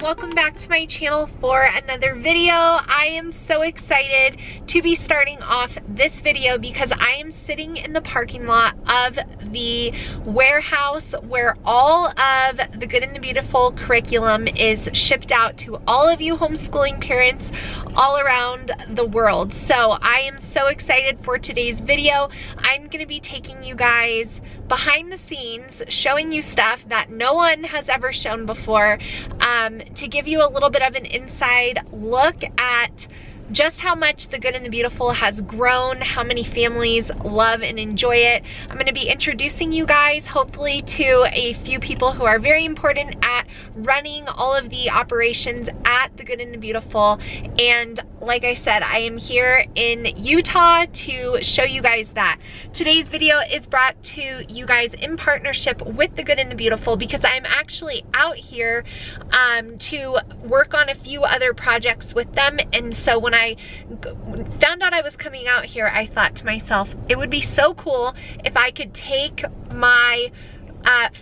welcome back to my channel for another video. I am so excited to be starting off this video because I am sitting in the parking lot of the warehouse where all of the Good and the Beautiful curriculum is shipped out to all of you homeschooling parents all around the world. So I am so excited for today's video. I'm going to be taking you guys behind the scenes, showing you stuff that no one has ever shown before, to give you a little bit of an inside look at just how much the Good and the Beautiful has grown, how many families love and enjoy it. I'm going to be introducing you guys hopefully to a few people who are very important at running all of the operations at the Good and the Beautiful. And like I said, I am here in Utah to show you guys that. Today's video is brought to you guys in partnership with the Good and the Beautiful because I'm actually out here to work on a few other projects with them. And so when I found out I was coming out here, I thought to myself, it would be so cool if I could take my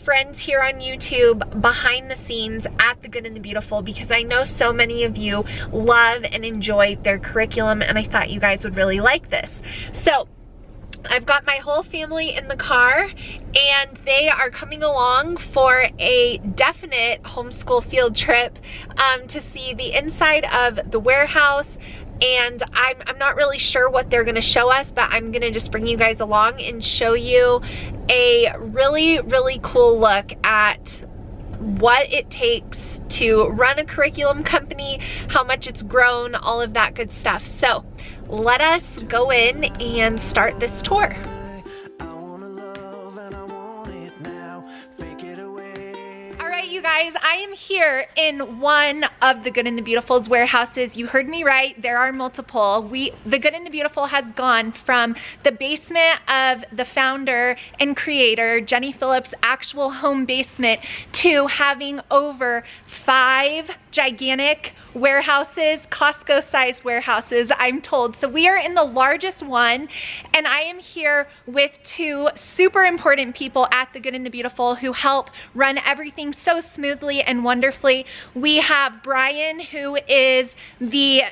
friends here on YouTube behind the scenes at the Good and the Beautiful, because I know so many of you love and enjoy their curriculum, and I thought you guys would really like this. So I've got my whole family in the car and they are coming along for a definite homeschool field trip to see the inside of the warehouse. And I'm not really sure what they're gonna show us, but I'm gonna just bring you guys along and show you a really, really cool look at what it takes to run a curriculum company, how much it's grown, all of that good stuff. So let us go in and start this tour. You guys, I am here in one of the Good and the Beautiful's warehouses. You heard me right, there are multiple. The Good and the Beautiful has gone from the basement of the founder and creator, Jenny Phillips' actual home basement, to having over 5 gigantic warehouses, Costco-sized warehouses, I'm told. So we are in the largest one, and I am here with 2 super important people at the Good and the Beautiful who help run everything so smoothly and wonderfully. We have Brian, who is the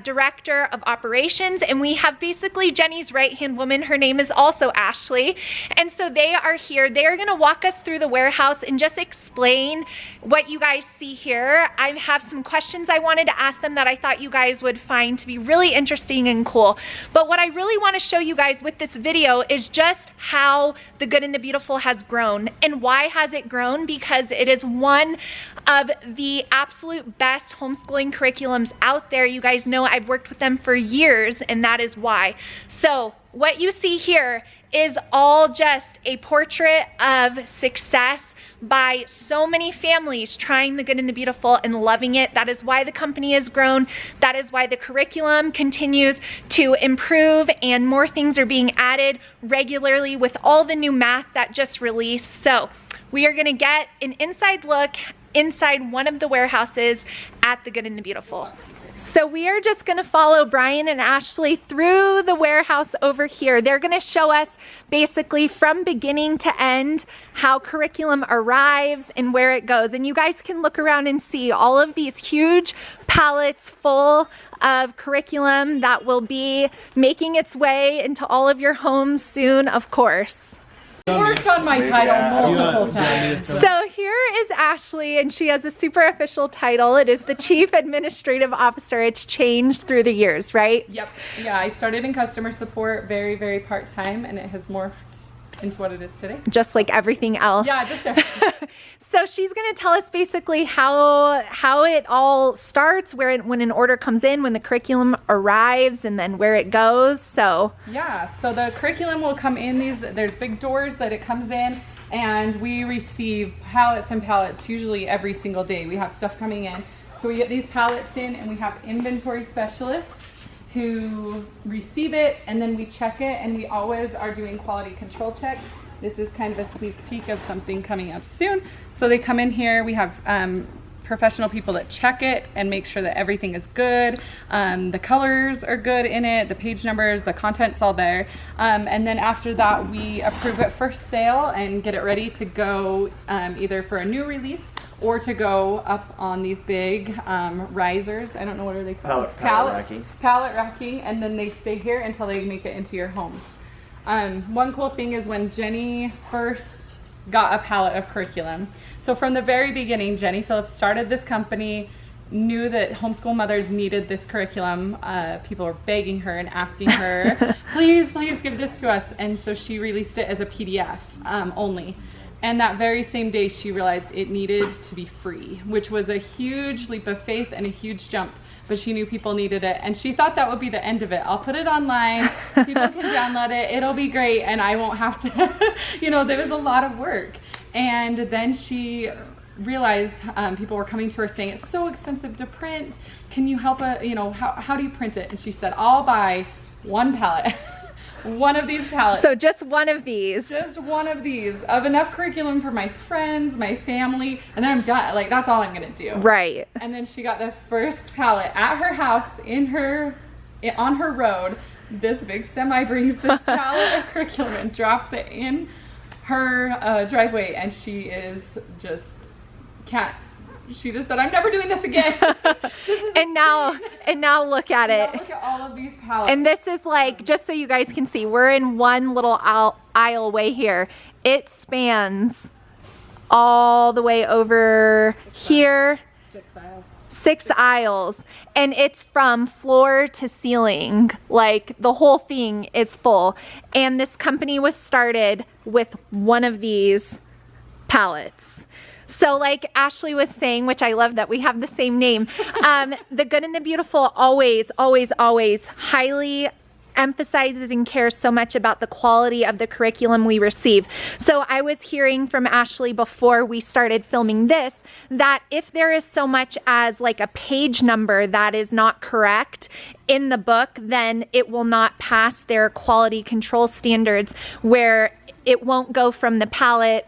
director of operations, and we have basically Jenny's right-hand woman. Her name is also Ashley, and so they are here. They are going to walk us through the warehouse and just explain what you guys see here. I have some questions I wanted to ask them that I thought you guys would find to be really interesting and cool. But what I really want to show you guys with this video is just how the Good and the Beautiful has grown. And why has it grown? Because it is one of the absolute best homeschooling curriculums out there. You guys know I've worked with them for years, and that is why. So what you see here is all just a portrait of success by so many families trying the Good and the Beautiful and loving it. That is why the company has grown. That is why the curriculum continues to improve, and more things are being added regularly with all the new math that just released. So we are gonna get an inside look inside one of the warehouses at the Good and the Beautiful. So we are just gonna follow Brian and Ashley through the warehouse over here. They're gonna show us basically from beginning to end how curriculum arrives and where it goes. And you guys can look around and see all of these huge pallets full of curriculum that will be making its way into all of your homes soon, of course. Worked on my title multiple times. So here is Ashley, and she has a super official title. It is the Chief Administrative Officer. It's changed through the years, right? Yep. Yeah, I started in customer support very, very part-time, and it has morphed into what it is today. Just like everything else. Yeah, just everything. So she's going to tell us basically how it all starts, when an order comes in, when the curriculum arrives, and then where it goes. So yeah, so the curriculum will come in there's big doors that it comes in, and we receive pallets and pallets usually every single day. We have stuff coming in. So we get these pallets in, and we have inventory specialists who receive it, and then we check it, and we always are doing quality control checks. This is kind of a sneak peek of something coming up soon. So they come in here, we have professional people that check it and make sure that everything is good. The colors are good in it, the page numbers, the content's all there. And then after that, we approve it for sale and get it ready to go either for a new release or to go up on these big risers. I don't know, what are they called? Pallet racking, and then they stay here until they make it into your home. One cool thing is when Jenny first got a pallet of curriculum. So from the very beginning, Jenny Phillips started this company, knew that homeschool mothers needed this curriculum. People were begging her and asking her, please give this to us. And so she released it as a PDF only. And that very same day, she realized it needed to be free, which was a huge leap of faith and a huge jump. But she knew people needed it, and she thought that would be the end of it. I'll put it online, people can download it, it'll be great, and I won't have to, you know, there was a lot of work. And then she realized people were coming to her saying, it's so expensive to print, can you help, you know, how do you print it? And she said, I'll buy one pallet. One of these pallets. So just one of these. Just one of these of enough curriculum for my friends, my family, and then I'm done. Like, that's all I'm gonna do. Right. And then she got the first pallet at her house on her road. This big semi brings this pallet of curriculum and drops it in her driveway, and she is just she just said, I'm never doing this again. and now look at it. Now look at all of these pallets. And this is like, just so you guys can see, we're in one little aisle way here. It spans all the way over here. 6 aisles. 6 aisles. And it's from floor to ceiling. Like, the whole thing is full. And this company was started with one of these pallets. So like Ashley was saying, which I love that we have the same name, the Good and the Beautiful always highly emphasizes and cares so much about the quality of the curriculum we receive. So I was hearing from Ashley before we started filming this, that if there is so much as like a page number that is not correct in the book, then it will not pass their quality control standards, where it won't go from the pallet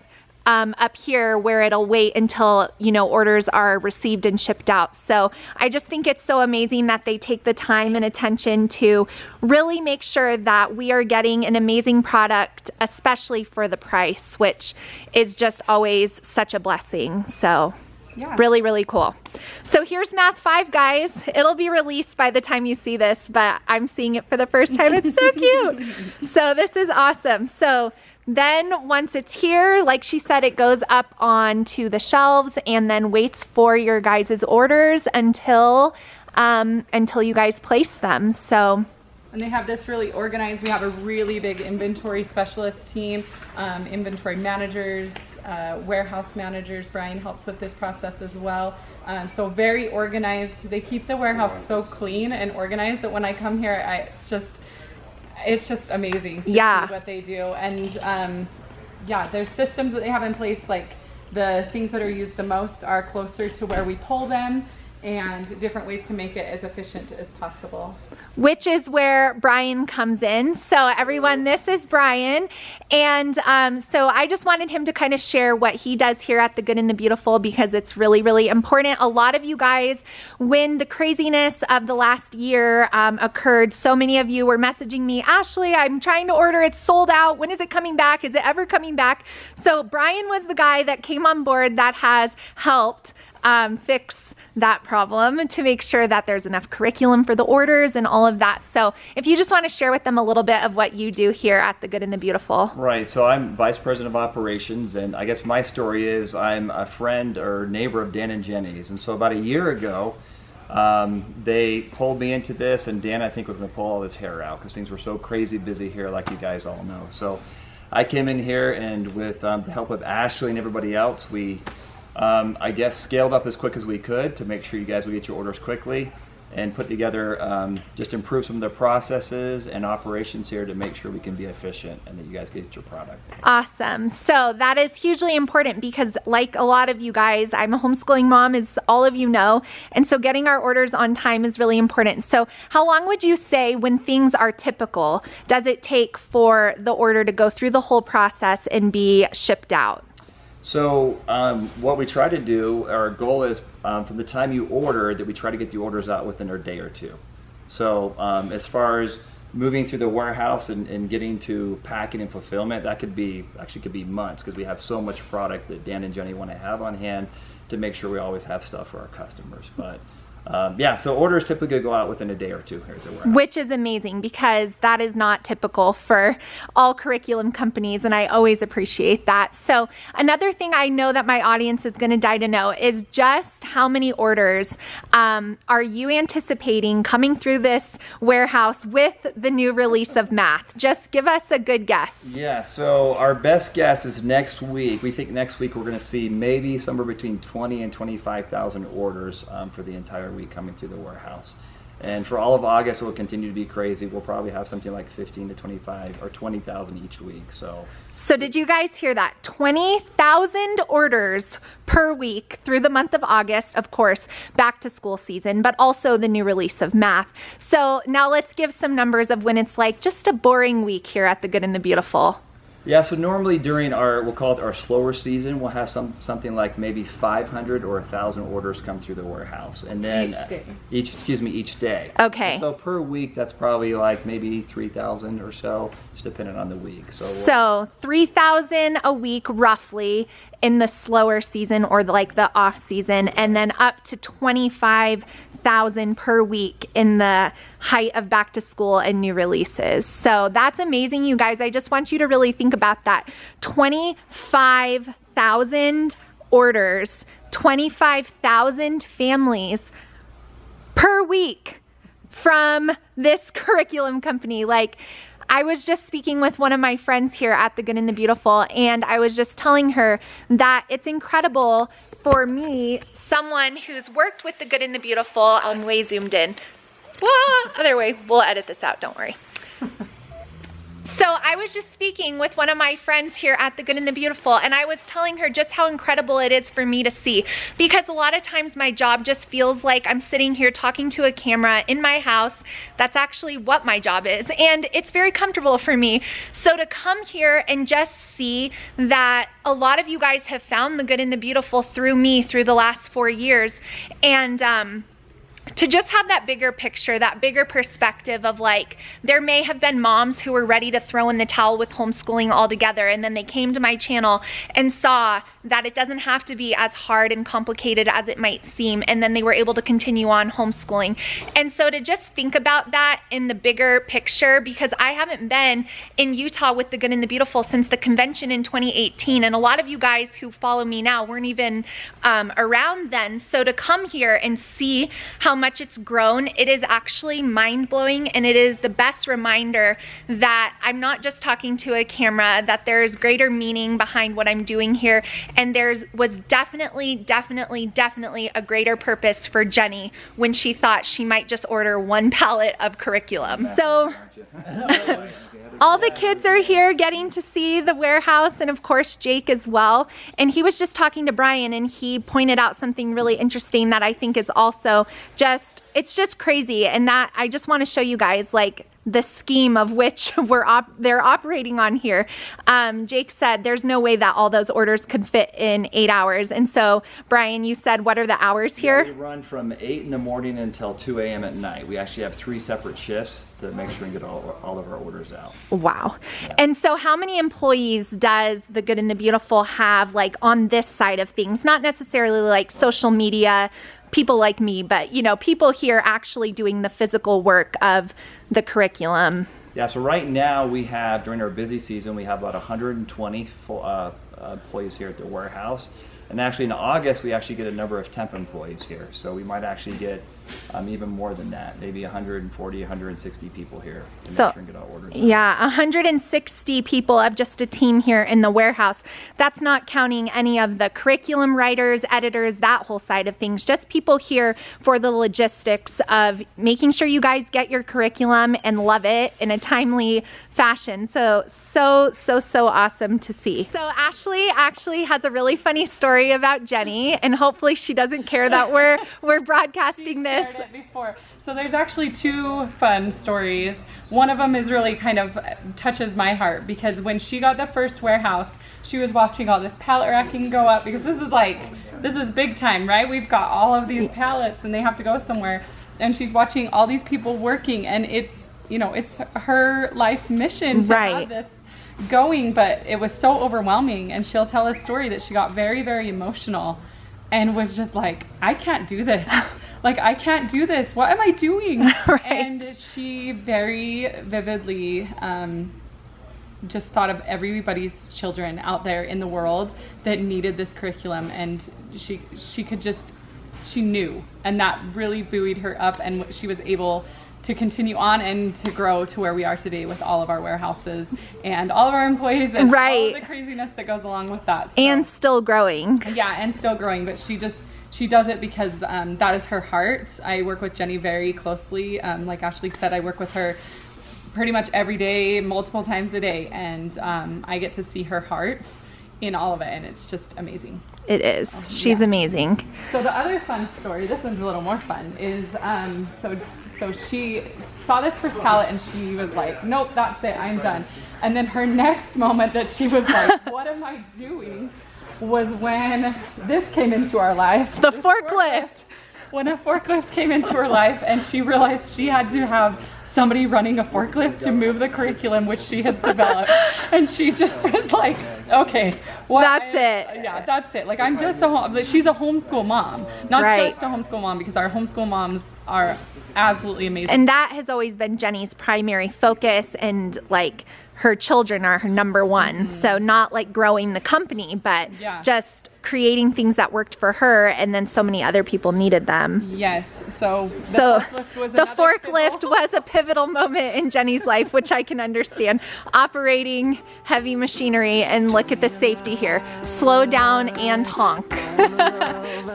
up here where it'll wait until, you know, orders are received and shipped out. So I just think it's so amazing that they take the time and attention to really make sure that we are getting an amazing product, especially for the price, which is just always such a blessing. So yeah, really cool. So here's Math 5, guys. It'll be released by the time you see this, but I'm seeing it for the first time. It's so cute. So this is awesome. So then once it's here, like she said, it goes up onto the shelves and then waits for your guys' orders until you guys place them. So, and they have this really organized. We have a really big inventory specialist team, inventory managers, warehouse managers. Brian helps with this process as well. So very organized. They keep the warehouse so clean and organized that when I come here, it's just amazing to see what they do. And yeah, there's systems that they have in place, like the things that are used the most are closer to where we pull them, and different ways to make it as efficient as possible. Which is where Brian comes in. So everyone, this is Brian. And so I just wanted him to kind of share what he does here at the Good and the Beautiful, because it's really important. A lot of you guys, when the craziness of the last year occurred, so many of you were messaging me, Ashley, I'm trying to order, it's sold out. When is it coming back? Is it ever coming back? So Brian was the guy that came on board that has helped fix that problem to make sure that there's enough curriculum for the orders and all of that. So if you just want to share with them a little bit of what you do here at the Good and the Beautiful. Right, so I'm Vice President of Operations, and I guess my story is I'm a friend or neighbor of Dan and Jenny's. And so about a year ago, they pulled me into this, and Dan, I think, was going to pull all his hair out because things were so crazy busy here, like you guys all know. So I came in here, and with the help of Ashley and everybody else, we I guess scaled up as quick as we could to make sure you guys would get your orders quickly, and put together, just improve some of the processes and operations here to make sure we can be efficient and that you guys get your product. Awesome. So that is hugely important because, like a lot of you guys, I'm a homeschooling mom, as all of you know, and so getting our orders on time is really important. So how long would you say, when things are typical, does it take for the order to go through the whole process and be shipped out? So what we try to do, our goal is from the time you order, that we try to get the orders out within a day or two. So as far as moving through the warehouse and getting to packing and fulfillment, that could be months, because we have so much product that Dan and Jenny want to have on hand to make sure we always have stuff for our customers. But yeah, so orders typically go out within a day or two here at the warehouse. Which is amazing, because that is not typical for all curriculum companies, and I always appreciate that. So another thing I know that my audience is going to die to know is just how many orders are you anticipating coming through this warehouse with the new release of math? Just give us a good guess. Yeah, so our best guess is next week. We think next week we're going to see maybe somewhere between 20 and 25,000 orders for the entire week coming through the warehouse. And for all of August, it will continue to be crazy. We'll probably have something like 15 to 25 or 20,000 each week. So did you guys hear that? 20,000 orders per week through the month of August, of course, back to school season, but also the new release of math. So now let's give some numbers of when it's like just a boring week here at the Good and the Beautiful. yeah, so normally during we'll call it our slower season, we'll have something like maybe 500 or 1,000 orders come through the warehouse, and then each day. Okay. So per week, that's probably like maybe 3,000 or so, just depending on the week. So 3,000 a week roughly in the slower season or like the off season, and then up to 25,000 per week in the height of back to school and new releases. So that's amazing, you guys. I just want you to really think about that. 25,000 orders, 25,000 families per week from this curriculum company. Like, I was just speaking with one of my friends here at the Good and the Beautiful, and I was just telling her that it's incredible for me, someone who's worked with the Good and the Beautiful. I'm way zoomed in. Whoa, other way. We'll edit this out, don't worry. So I was just speaking with one of my friends here at the Good and the Beautiful, and I was telling her just how incredible it is for me to see, because a lot of times my job just feels like I'm sitting here talking to a camera in my house. That's actually what my job is, and it's very comfortable for me. So to come here and just see that a lot of you guys have found the Good and the Beautiful through me through the last 4 years, and to just have that bigger picture, that bigger perspective of like, there may have been moms who were ready to throw in the towel with homeschooling altogether, and then they came to my channel and saw that it doesn't have to be as hard and complicated as it might seem, and then they were able to continue on homeschooling. And so to just think about that in the bigger picture, because I haven't been in Utah with the Good and the Beautiful since the convention in 2018, and a lot of you guys who follow me now weren't even around then. So to come here and see how much it's grown, it is actually mind-blowing, and it is the best reminder that I'm not just talking to a camera, that there's greater meaning behind what I'm doing here, and was definitely a greater purpose for Jenny when she thought she might just order 1 pallet of curriculum. So all the kids are here getting to see the warehouse, and of course Jake as well. And he was just talking to Brian, and he pointed out something really interesting that I think is also it's just crazy, and that I just want to show you guys like the scheme of which they're operating on here. Jake said there's no way that all those orders could fit in 8 hours. And so Brian, you said, what are the hours here? Yeah, we run from 8 in the morning until 2 a.m. at night. We actually have 3 separate shifts to make sure we get all of our orders out. Wow. Yeah. And so how many employees does the Good and the Beautiful have, like on this side of things? Not necessarily like social media people like me, but you know, people here actually doing the physical work of the curriculum. Yeah, so right now we have, during our busy season, we have about 120 employees here at the warehouse. And actually in August, we actually get a number of temp employees here. So we might actually get even more than that, maybe 140, 160 people here to make sure and get our orders out. Yeah, 160 people of just a team here in the warehouse. That's not counting any of the curriculum writers, editors, that whole side of things. Just people here for the logistics of making sure you guys get your curriculum and love it in a timely fashion. So awesome to see. So Ashley actually has a really funny story about Jenny, and hopefully she doesn't care that we're broadcasting this. Shared it before. So there's actually 2 fun stories. One of them is really kind of touches my heart, because when she got the first warehouse, she was watching all this pallet racking go up, because this is big time, right? We've got all of these pallets and they have to go somewhere, and she's watching all these people working, and you know, it's her life mission to Right. have this going, but it was so overwhelming. And she'll tell a story that she got very, very emotional and was just like, I can't do this. Like, I can't do this. What am I doing? Right. And she very vividly just thought of everybody's children out there in the world that needed this curriculum, and she knew, and that really buoyed her up, and she was able to continue on and to grow to where we are today with all of our warehouses and all of our employees and all of the craziness that goes along with that. So, and still growing. yeah, and still growing, but she does it because that is her heart. I work with Jenny very closely. Like Ashley said, I work with her pretty much every day, multiple times a day, and I get to see her heart in all of it, and it's just amazing. It is. She's amazing. So the other fun story, this one's a little more fun, is so she saw this first palette and she was like, nope, that's it, I'm done. And then her next moment that she was like, what am I doing, was when this came into our life. The forklift. When a forklift came into her life, and she realized she had to have somebody running a forklift to move the curriculum which she has developed. And she just was like, okay, That's it. Yeah, that's it. Like, I'm just she's a homeschool mom, not just a homeschool mom, because our homeschool moms are absolutely amazing. And that has always been Jenny's primary focus, and like her children are her number one. So not like growing the company, but just creating things that worked for her, and then so many other people needed them. Yes. So the forklift was a pivotal moment in Jenny's life, which I can understand. Operating heavy machinery, and look at the safety here. Slow down and honk.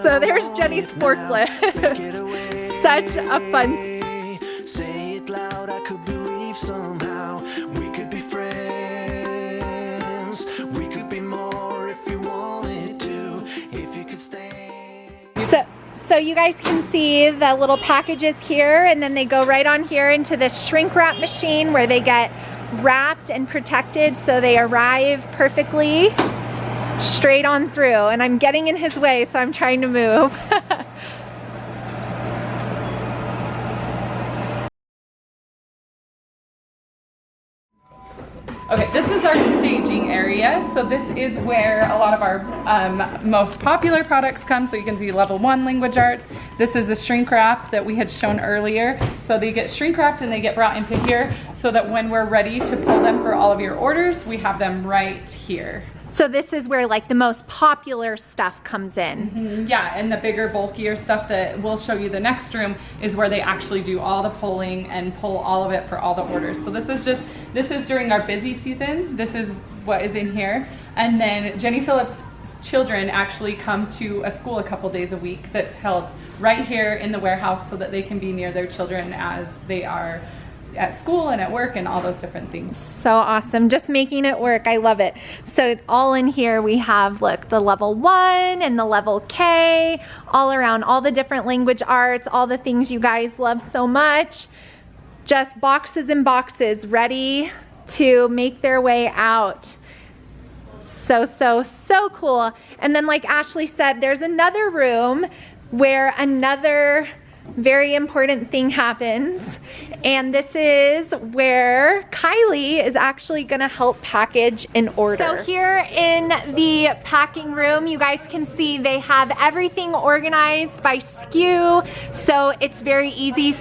So there's Jenny's forklift. Such a fun Say it loud, I could believe somehow we could be friends. We could be more if you wanted to, if you could stay. So you guys can see the little packages here, and then they go right on here into this shrink wrap machine where they get wrapped and protected so they arrive perfectly straight on through. And I'm getting in his way, so I'm trying to move. Okay, this is our staging area. So this is where a lot of our most popular products come. So you can see level 1 language arts. This is a shrink wrap that we had shown earlier. So they get shrink wrapped and they get brought into here so that when we're ready to pull them for all of your orders, we have them right here. So this is where like the most popular stuff comes in. Mm-hmm. Yeah, and the bigger, bulkier stuff that we'll show you the next room is where they actually do all the pulling and pull all of it for all the orders. So this is during our busy season. This is what is in here. And then Jenny Phillips' children actually come to a school a couple days a week that's held right here in the warehouse so that they can be near their children as they are at school and at work and all those different things. So awesome, just making it work. I love it. So all in here we have, look, the level 1 and the level K, all around, all the different language arts, all the things you guys love so much. Just boxes and boxes ready to make their way out. So cool. And then like Ashley said, there's another room where another very important thing happens, and this is where Kylie is actually gonna help package an order. So here in the packing room, you guys can see they have everything organized by SKU, so it's very easy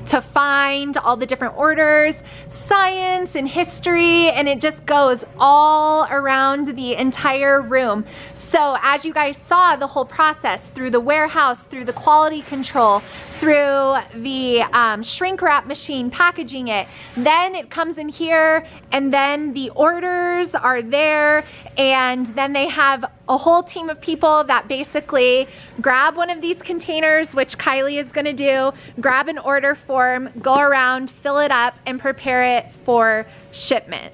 to find all the different orders, science and history, and it just goes all around the entire room. So as you guys saw the whole process through the warehouse, through the quality control, through the shrink wrap machine packaging it, then it comes in here, and then the orders are there, and then they have a whole team of people that basically grab one of these containers, which Kylie is gonna do, grab an order form, go around, fill it up, and prepare it for shipment.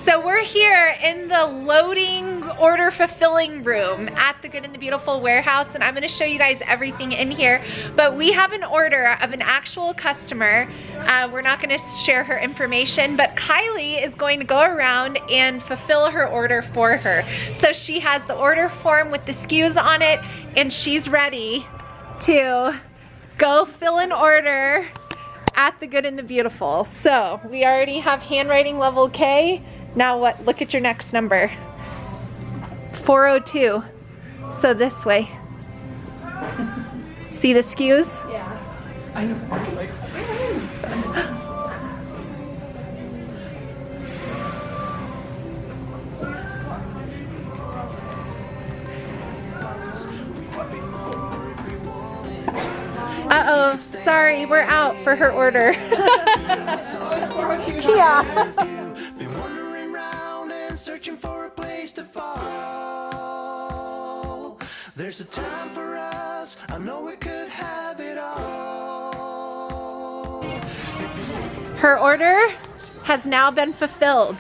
So we're here in the loading order fulfilling room at the Good and the Beautiful warehouse, and I'm gonna show you guys everything in here. But we have an order of an actual customer. We're not gonna share her information, but Kylie is going to go around and fulfill her order for her. So she has the order form with the SKUs on it, and she's ready to go fill an order at the Good and the Beautiful. So we already have handwriting level K. Now what? Look at your next number. 402. So this way. See the SKUs? Yeah. I know. Like, uh-oh, sorry, we're out for her order. Yeah. Been wandering round and searching for a place to fall. There's a time for us. I know we could have it all. Her order has now been fulfilled.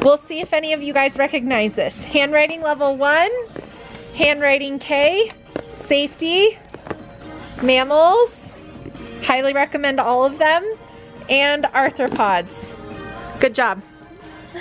We'll see if any of you guys recognize this. Handwriting level 1, handwriting K, safety, mammals, highly recommend all of them, and arthropods. Good job.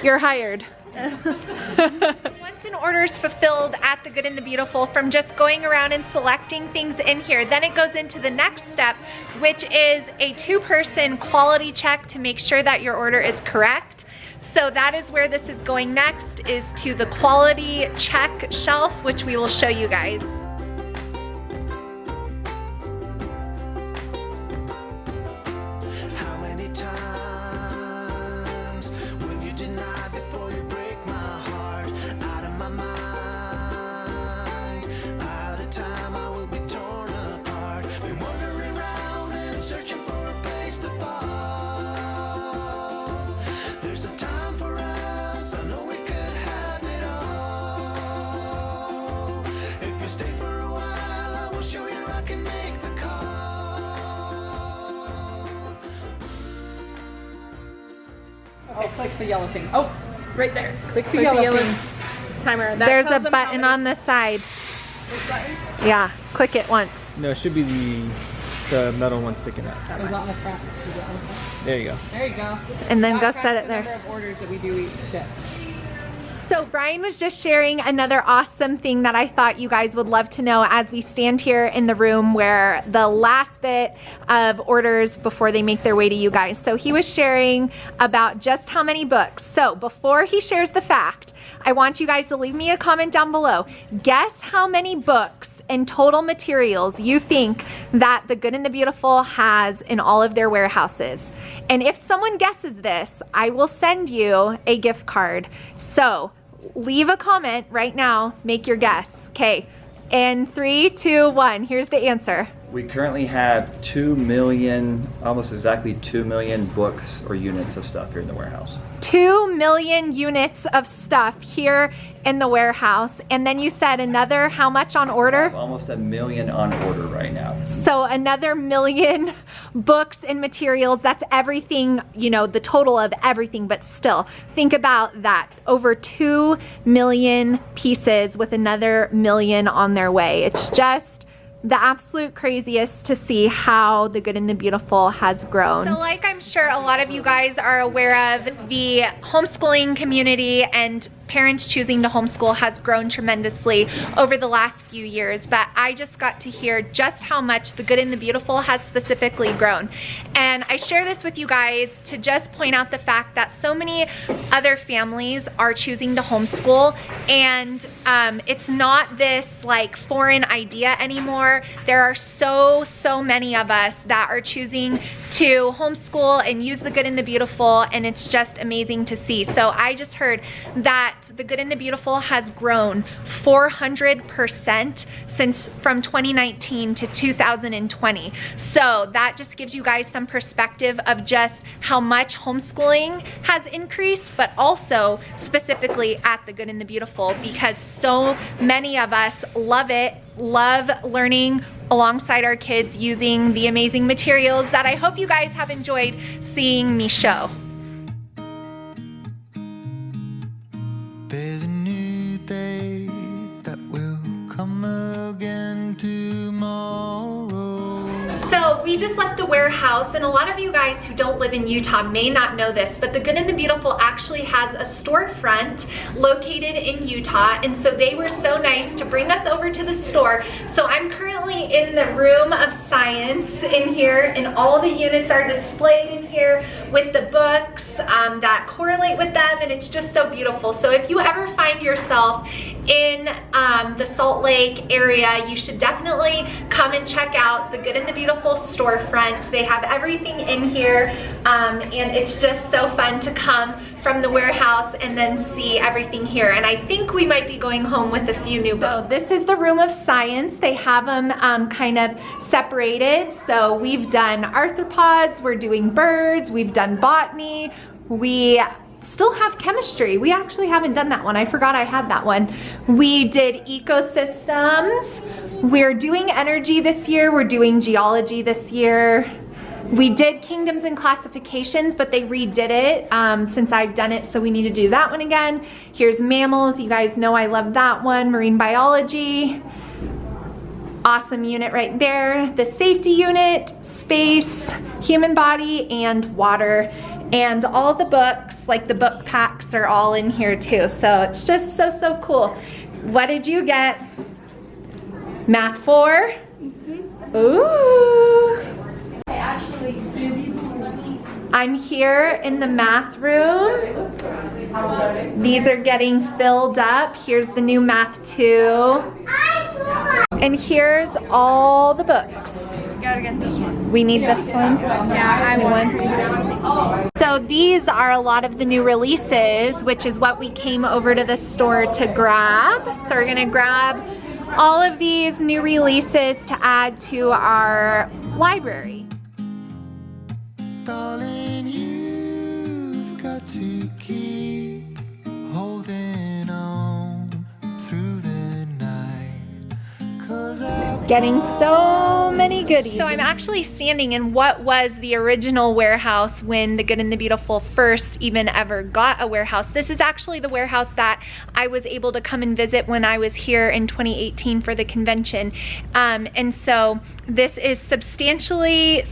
You're hired. Once an order is fulfilled at the Good and the Beautiful from just going around and selecting things in here, then it goes into the next step, which is a 2-person quality check to make sure that your order is correct. So that is where this is going next, is to the quality check shelf, which we will show you guys. How many times will you deny before you break my heart? Out of my mind, out of time, I will be torn apart. Been wandering around and searching for a place to fall. There's a time for us. I know we could have it all. If you stay for a while, I will show you I can make the call. okay, click the yellow thing. Oh, right there. Click the yellow thing. Timer. That There's a tells them how button many- on the side. This button Yeah, click it once. No, it should be the metal one sticking out. is on the front. Is it on the front? There you go. There you go. And then go That set tracks it the there. number of orders that we do each shift. So Brian was just sharing another awesome thing that I thought you guys would love to know as we stand here in the room where the last bit of orders before they make their way to you guys. So he was sharing about just how many books. So before he shares the fact, I want you guys to leave me a comment down below. Guess how many books and total materials you think that the Good and the Beautiful has in all of their warehouses. And if someone guesses this, I will send you a gift card. So leave a comment right now, make your guess. Okay, in 3, 2, 1, here's the answer. We currently have 2 million, almost exactly 2 million books or units of stuff here in the warehouse. 2 million units of stuff here in the warehouse. And then you said another, how much on We order? have almost 1 million on order right now. So another million books and materials. That's everything, you know, the total of everything, but still think about that. Over 2 million pieces with another million on their way. It's just the absolute craziest to see how the Good and the Beautiful has grown. So like I'm sure a lot of you guys are aware of, the homeschooling community and parents choosing to homeschool has grown tremendously over the last few years, but I just got to hear just how much the Good and the Beautiful has specifically grown. And I share this with you guys to just point out the fact that so many other families are choosing to homeschool, and it's not this like foreign idea anymore. There are so many of us that are choosing to homeschool and use the Good and the Beautiful, and it's just amazing to see. So I just heard that the Good and the Beautiful has grown 400% since from 2019 to 2020. So that just gives you guys some perspective of just how much homeschooling has increased, but also specifically at the Good and the Beautiful, because so many of us love it, love learning alongside our kids using the amazing materials that I hope you guys have enjoyed seeing me show. There's a new day that will come again tomorrow. So we just left the the warehouse, and a lot of you guys who don't live in Utah may not know this, but the Good and the Beautiful actually has a storefront located in Utah, and so they were so nice to bring us over to the store. So I'm currently in the room of science in here, and all the units are displayed in here with the books that correlate with them, and it's just so beautiful. So if you ever find yourself in the Salt Lake area, you should definitely come and check out the Good and the Beautiful storefront. They have everything in here, and it's just so fun to come from the warehouse and then see everything here. And I think we might be going home with a few new books. So this is the room of science. They have them kind of separated. So we've done arthropods, we're doing birds, we've done botany, we still have chemistry. We actually haven't done that one. I forgot I had that one. We did ecosystems. We're doing energy this year. We're doing geology this year. We did kingdoms and classifications, but they redid it since I've done it, so we need to do that one again. Here's mammals. You guys know I love that one. Marine biology. Awesome unit right there. The safety unit, space, human body, and water. And all the books, like the book packs, are all in here too. So it's just so, so cool. What did you get? Math 4? Mm-hmm. Ooh. I'm here in the math room. These are getting filled up. Here's the new Math 2. And here's all the books. You gotta get this one. We need this one? Yeah, I want one. So these are a lot of the new releases, which is what we came over to the store to grab. So we're gonna grab all of these new releases to add to our library. Darling, you've got to keep holding on through the night, 'cause I've Getting so many goodies. So I'm actually standing in what was the original warehouse when the Good and the Beautiful first even ever got a warehouse. This is actually the warehouse that I was able to come and visit when I was here in 2018 for the convention. And so this is substantially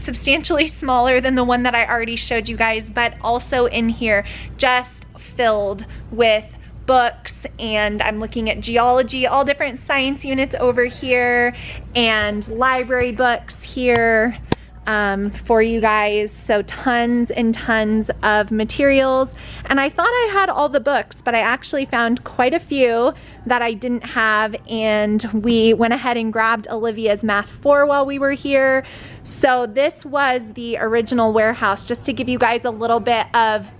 smaller than the one that I already showed you guys, but also in here just filled with books, and I'm looking at geology, all different science units over here, and library books here for you guys. So tons and tons of materials. And I thought I had all the books, but I actually found quite a few that I didn't have, and we went ahead and grabbed Olivia's Math 4 while we were here. So this was the original warehouse, just to give you guys a little bit of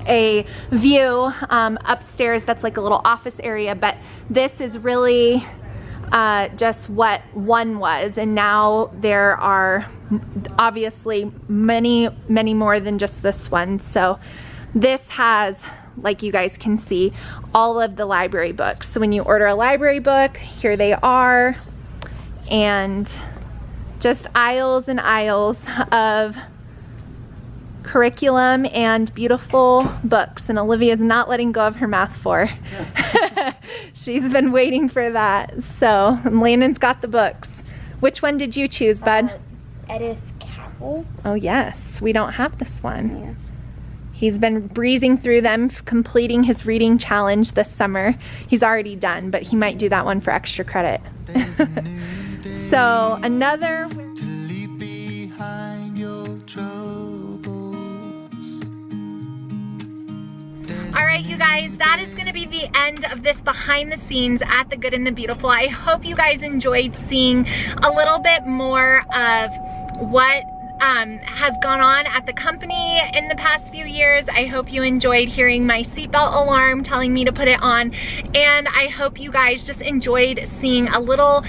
a view upstairs. That's like a little office area, but this is really just what one was, and now there are obviously many more than just this one. So this has, like you guys can see, all of the library books. So when you order a library book, here they are, and just aisles and aisles of curriculum and beautiful books. And Olivia's not letting go of her Math 4. She's been waiting for that. So Landon's got the books. Which one did you choose, bud? Edith Cavell. Oh yes, we don't have this one. Yeah. He's been breezing through them, completing his reading challenge this summer. He's already done, but he might do that one for extra credit. So another... to leave behind your troubles. All right, you guys, that is going to be the end of this behind the scenes at the Good and the Beautiful. I hope you guys enjoyed seeing a little bit more of what has gone on at the company in the past few years. I hope you enjoyed hearing my seatbelt alarm telling me to put it on, and I hope you guys just enjoyed seeing a little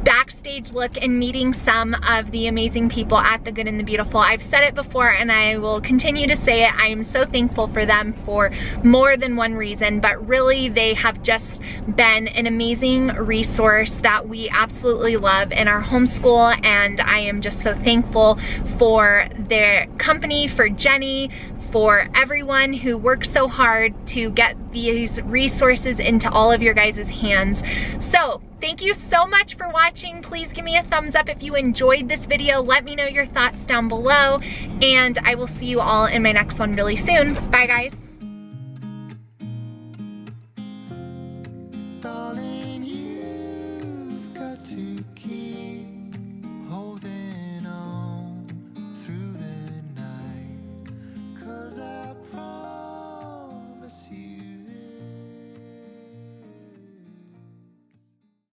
backstage look and meeting some of the amazing people at the Good and the Beautiful. I've said it before and I will continue to say it. I am so thankful for them for more than one reason, but really they have just been an amazing resource that we absolutely love in our homeschool, and I am just so thankful for their company, for Jenny, for everyone who works so hard to get these resources into all of your guys' hands. So thank you so much for watching. Please give me a thumbs up if you enjoyed this video. Let me know your thoughts down below, and I will see you all in my next one really soon. Bye, guys.